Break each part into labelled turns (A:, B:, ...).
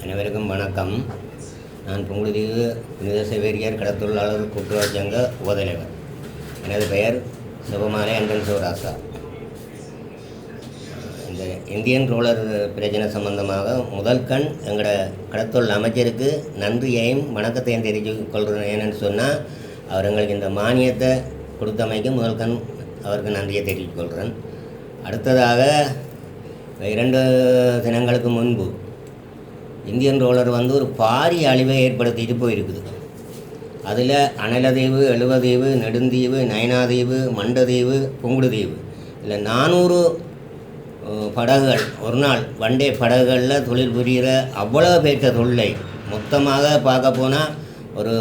A: அனைவருக்கும் வணக்கம். நான் புங்குடுதீவு புனித செவேரியார் கடத்தொழிலாளர் கூட்டுறவு சங்க உபதலைவர். எனது பெயர் சிவமாலை அண்டன் சிவராசா. இந்த இந்தியன் ரோலர் பிரச்சனை சம்பந்தமாக முதல் கண் எங்களோட கடத்தொழில் அமைச்சருக்கு நன்றியையும் வணக்கத்தையும் தெரிவித்து கொள்கிறேன். ஏன்னு சொன்னால் அவர் எங்களுக்கு இந்த மானியத்தை கொடுத்தமைக்கு முதல் கண் அவருக்கு நன்றியை தெரிவித்துக் கொள்கிறேன். அடுத்ததாக 2 தினங்களுக்கு முன்பு இந்தியன் ரோலர் ஒரு பாரிய அழிவை ஏற்படுத்திட்டு போயிருக்குது. அதில் அனலதீவு, எழுவதீவு, நெடுந்தீவு, நயனாதீவு, மண்டதீவு, புங்குடுதீவு இதில் 400 படகுகள் ஒரு நாள் வண்டே படகுகளில் தொழில் புரிகிற அவ்வளோ பேற்ற தொழிலை மொத்தமாக பார்க்க போனால் ஒரு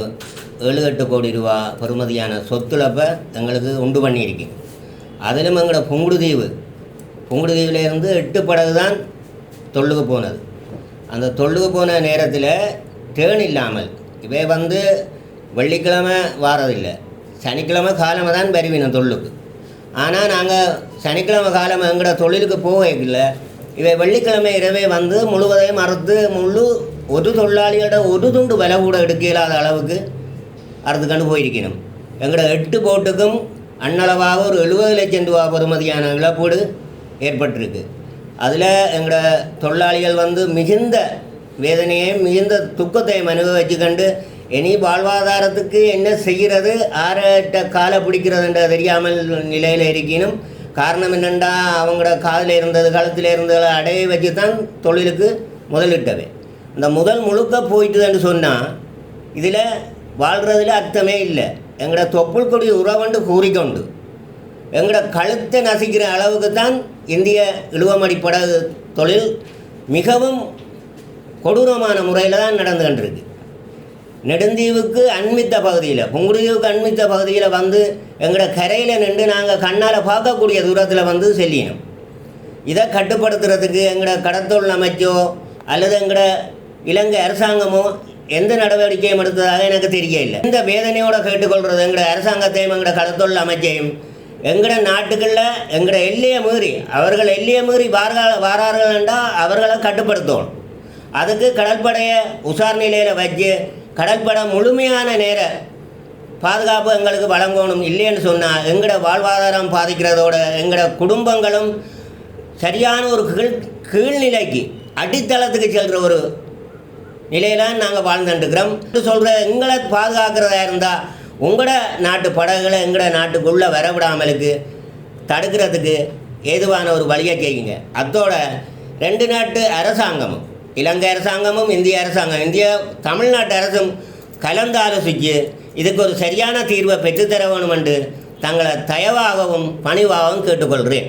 A: 7-8 கோடி ரூபா பெறுமதியான சொத்துழப்பை எங்களுக்கு உண்டு பண்ணியிருக்கு. அதிலும் எங்களோட புங்குடுதீவிலேருந்து 8 படகு தான் தொல்லுக்கு போனது. அந்த தொல்லுக்கு போன நேரத்தில் டேர்ன் இல்லாமல் இவை வெள்ளிக்கிழமை வாரதில்லை, சனிக்கிழமை காலமாக தான் வருவினோம் தொல்லுக்கு. ஆனால் நாங்கள் சனிக்கிழமை காலமை எங்களோட தொழிலுக்கு போகல. இவை வெள்ளிக்கிழமை இரவே முழுவதையும் அறுத்து ஒரு தொழிலாளியோட ஒரு துண்டு விலை கூட எடுக்க இல்லாத அளவுக்கு அறுத்துக்கண்டு போயிருக்கணும். எங்களோட 8 போட்டுக்கும் அன்னளவாக ஒரு 70 லட்சம் ரூபா பெறுமதியான இழப்பீடு ஏற்பட்டிருக்கு. அதில் எங்களோட தொழிலாளிகள் மிகுந்த வேதனையையும் மிகுந்த துக்கத்தையும் அனுபவிச்சுக்கண்டு இனி வாழ்வாதாரத்துக்கு என்ன செய்கிறது, ஆர்கிட்ட காலை பிடிக்கிறதுன்ற தெரியாமல் நிலையில் இருக்கணும். காரணம் என்னென்னா அவங்களோட காதில் இருந்தது கழுத்தில் இருந்ததை அடைய வச்சு தான் தொழிலுக்கு முதலிட்டவை. இந்த முதல் முழுக்க போயிட்டுதுன்னு சொன்னால் இதில் வாழ்கிறதுல அர்த்தமே இல்லை. எங்களோட தொப்புள் கொடி உறவண்டு கூறிக்கொண்டு எங்களோட கழுத்தை நசிக்கிற அளவுக்கு தான் இந்திய இழுவமடி படகு தொழில் மிகவும் கொடூரமான முறையில் தான் நடந்து கொண்டிருக்கு. நெடுந்தீவுக்கு அண்மித்த பகுதியில், புங்குடுதீவுக்கு அண்மித்த பகுதியில் எங்களோட கரையில் நின்று நாங்கள் கண்ணால் பார்க்கக்கூடிய தூரத்தில் செல்லினோம். இதை கட்டுப்படுத்துறதுக்கு எங்களோட கடத்தொழில் அமைச்சோ அல்லது எங்களோட இலங்கை அரசாங்கமோ எந்த நடவடிக்கையும் எடுத்ததாக எனக்கு தெரியல. இந்த வேதனையோடு கேட்டுக்கொள்கிறது எங்களோட அரசாங்கத்தையும் எங்களோட கடத்தொழில் அமைச்சையும் எங்களோட நாட்டுகளில் எங்களோட எல்லையை மீறி அவர்கள் எல்லையை மீறி வாரார்கள் என்றால் அவர்களை கட்டுப்படுத்தணும். அதுக்கு கடற்படையை உசார் நிலையில் வச்சு கடற்படை முழுமையான நேர பாதுகாப்பு எங்களுக்கு வழங்கணும். இல்லைன்னு சொன்னால் எங்களோட வாழ்வாதாரம் பாதிக்கிறதோட எங்களோட குடும்பங்களும் சரியான ஒரு கீழ்நிலைக்கு அடித்தளத்துக்கு செல்கிற ஒரு நிலையில்தான் நாங்கள் வாழ்ந்துட்டுருக்கிறோம். சொல்கிற எங்களை பாதுகாக்கிறதா இருந்தால் உங்களோட நாட்டு படகுகளை எங்களோட நாட்டுக்குள்ளே வரவிடாமலுக்கு தடுக்கிறதுக்கு ஏதுவான ஒரு வழியை செய்யுங்க. அதோட 2 நாட்டு அரசாங்கமும், இலங்கை அரசாங்கமும் இந்திய தமிழ்நாட்டு அரசும் கலந்து ஆலோசித்து இதுக்கு ஒரு சரியான தீர்வை பெற்றுத்தர வேணும் என்று தங்களை தயவாகவும் பணிவாகவும் கேட்டுக்கொள்கிறேன்.